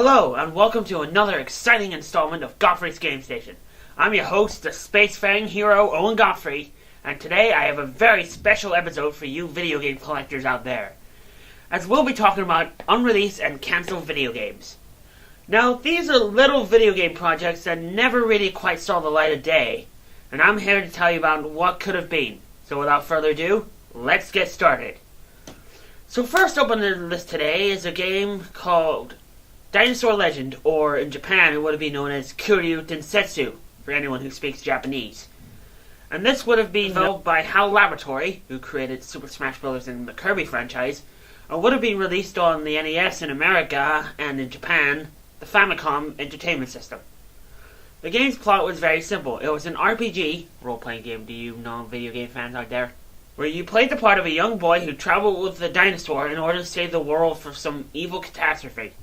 Hello, and welcome to another exciting installment of Godfrey's Game Station. I'm your host, the spacefaring hero, Owen Godfrey, and today I have a very special episode for you video game collectors out there, as we'll be talking about unreleased and cancelled video games. Now, these are little video game projects that never really quite saw the light of day, and I'm here to tell you about what could have been. So without further ado, let's get started. So first up on the list today is a game called Dinosaur Legend, or in Japan it would have been known as Kiryu Densetsu, for anyone who speaks Japanese. And this would have been developed by HAL Laboratory, who created Super Smash Bros. And the Kirby franchise, and would have been released on the NES in America, and in Japan, the Famicom Entertainment System. The game's plot was very simple. It was an RPG, role-playing game to you non-video game fans out there, where you played the part of a young boy who traveled with a dinosaur in order to save the world from some evil catastrophe.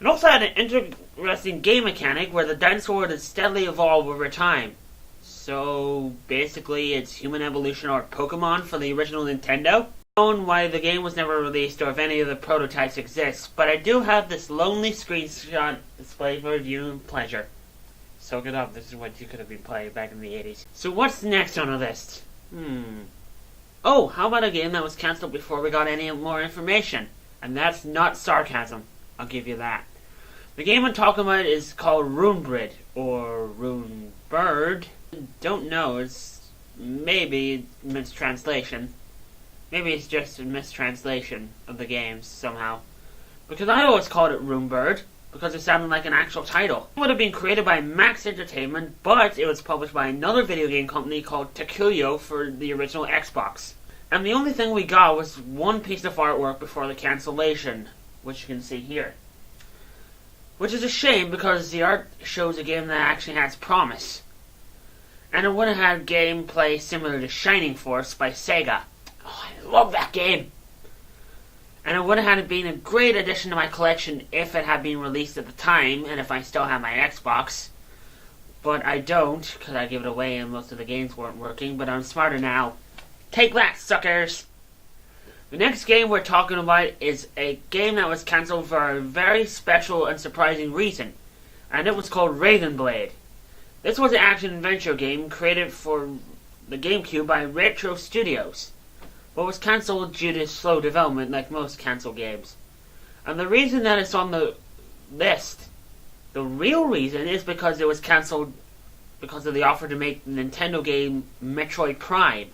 It also had an interesting game mechanic where the dinosaur would steadily evolve over time. So basically it's human evolution or Pokemon for the original Nintendo. I don't know why the game was never released or if any of the prototypes exist, but I do have this lonely screenshot displayed for viewing pleasure. Soak it up, this is what you could have been playing back in the 80s. So what's next on the list? Oh, how about a game that was cancelled before we got any more information? And that's not sarcasm. I'll give you that. The game I'm talking about is called Runebird, or Runebird. Don't know, it's maybe a mistranslation. Maybe it's just a mistranslation of the games somehow. Because I always called it Runebird, because it sounded like an actual title. It would have been created by Max Entertainment, but it was published by another video game company called Takuyo for the original Xbox. And the only thing we got was one piece of artwork before the cancellation, which you can see here. Which is a shame because the art shows a game that actually has promise. And it would have had gameplay similar to Shining Force by Sega. Oh, I love that game! And it would have had been a great addition to my collection if it had been released at the time and if I still had my Xbox. But I don't, because I gave it away and most of the games weren't working, but I'm smarter now. Take that, suckers! The next game we're talking about is a game that was cancelled for a very special and surprising reason, and it was called Raven Blade. This was an action-adventure game created for the GameCube by Retro Studios, but was cancelled due to slow development like most cancelled games. And the reason that it's on the list, the real reason, is because it was cancelled because of the offer to make the Nintendo game Metroid Prime.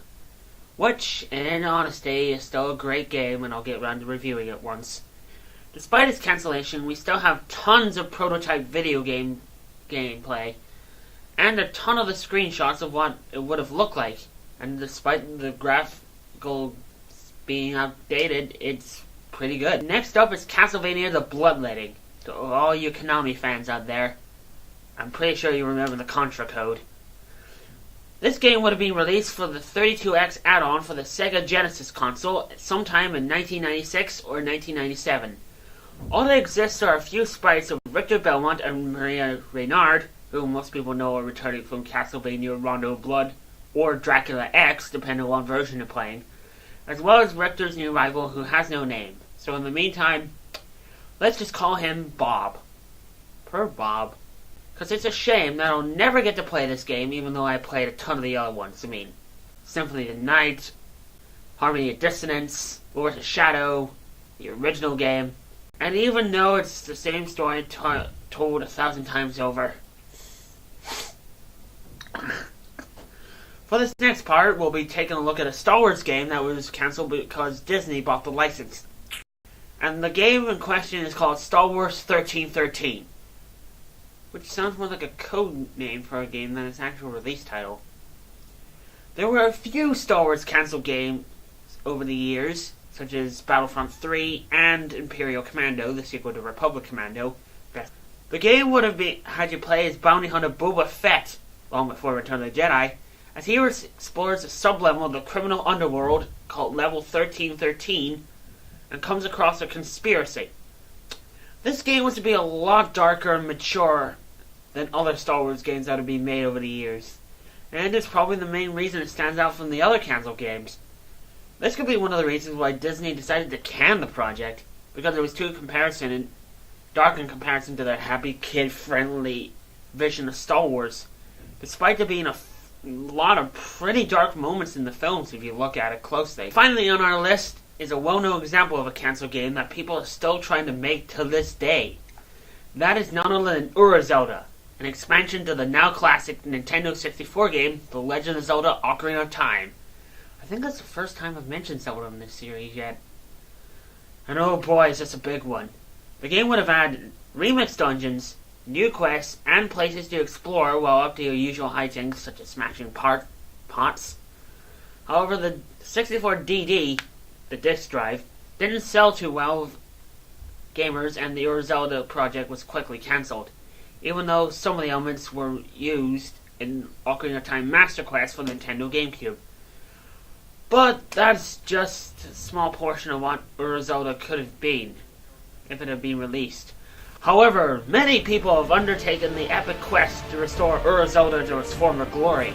Which, in honesty, is still a great game, and I'll get around to reviewing it once. Despite its cancellation, we still have tons of prototype video game gameplay, and a ton of the screenshots of what it would have looked like. And despite the graphical being outdated, it's pretty good. Next up is Castlevania The Bloodletting. To all you Konami fans out there, I'm pretty sure you remember the Contra code. This game would have been released for the 32X add-on for the Sega Genesis console sometime in 1996 or 1997. All that exists are a few sprites of Richter Belmont and Maria Reynard, who most people know are returning from Castlevania Rondo of Blood or Dracula X, depending on what version you're playing, as well as Richter's new rival who has no name. So in the meantime, let's just call him Bob. Per Bob. Because it's a shame that I'll never get to play this game, even though I played a ton of the other ones. I mean, Symphony of the Night, Harmony of Dissonance, Lords of Shadow, the original game, and even though it's the same story told 1,000 times over. For this next part, we'll be taking a look at a Star Wars game that was cancelled because Disney bought the license. And the game in question is called Star Wars 1313. Which sounds more like a code name for a game than its actual release title. There were a few Star Wars cancelled games over the years, such as Battlefront 3 and Imperial Commando, the sequel to Republic Commando. The game would have had you play as bounty hunter Boba Fett, long before Return of the Jedi, as he explores a sub-level of the criminal underworld called Level 1313 and comes across a conspiracy. This game was to be a lot darker and mature than other Star Wars games that have been made over the years. And it's probably the main reason it stands out from the other cancelled games. This could be one of the reasons why Disney decided to can the project, because it was too comparison dark in comparison to their happy, kid-friendly vision of Star Wars, despite there being a lot of pretty dark moments in the films if you look at it closely. Finally on our list is a well-known example of a cancelled game that people are still trying to make to this day. That is none other than Zelda, an expansion to the now classic Nintendo 64 game, The Legend of Zelda Ocarina of Time. I think that's the first time I've mentioned Zelda in this series yet. And oh boy, is this a big one. The game would have had remixed dungeons, new quests, and places to explore while up to your usual hijinks such as smashing pots. However, the 64DD, the disc drive, didn't sell too well with gamers, and the Zelda project was quickly cancelled, even though some of the elements were used in Ocarina of Time Master Quest for Nintendo GameCube. But that's just a small portion of what Zelda could have been if it had been released. However, many people have undertaken the epic quest to restore Zelda to its former glory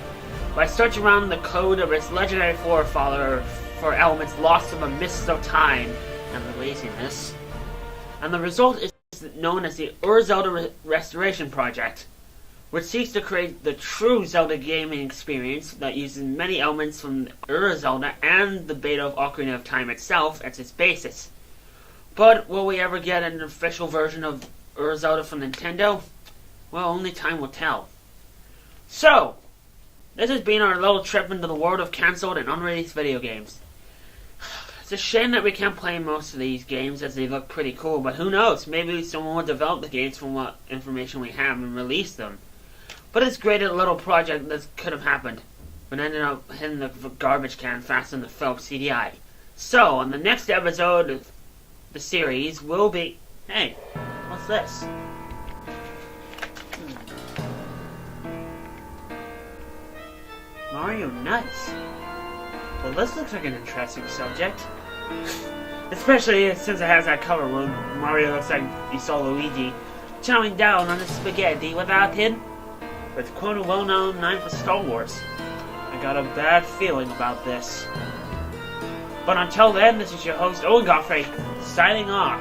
by searching around the code of its legendary forefather for elements lost in the mists of time and the laziness. And the result is known as the Zelda Restoration Project, which seeks to create the true Zelda gaming experience that uses many elements from Zelda and the beta of Ocarina of Time itself as its basis. But will we ever get an official version of Zelda from Nintendo? Well, only time will tell. So, this has been our little trip into the world of cancelled and unreleased video games. It's a shame that we can't play most of these games as they look pretty cool, but who knows, maybe someone will develop the games from what information we have and release them. But it's great a little project that could have happened, but ended up hitting the garbage can faster than the Philips CDI. So, on the next episode of the series will be... Hey, what's this? Mario Nuts. Well, this looks like an interesting subject. Especially since it has that cover where Mario looks like you saw Luigi chowing down on the spaghetti without him. It's quite a well-known name for Star Wars. I got a bad feeling about this. But until then, this is your host, Owen Godfrey, signing off.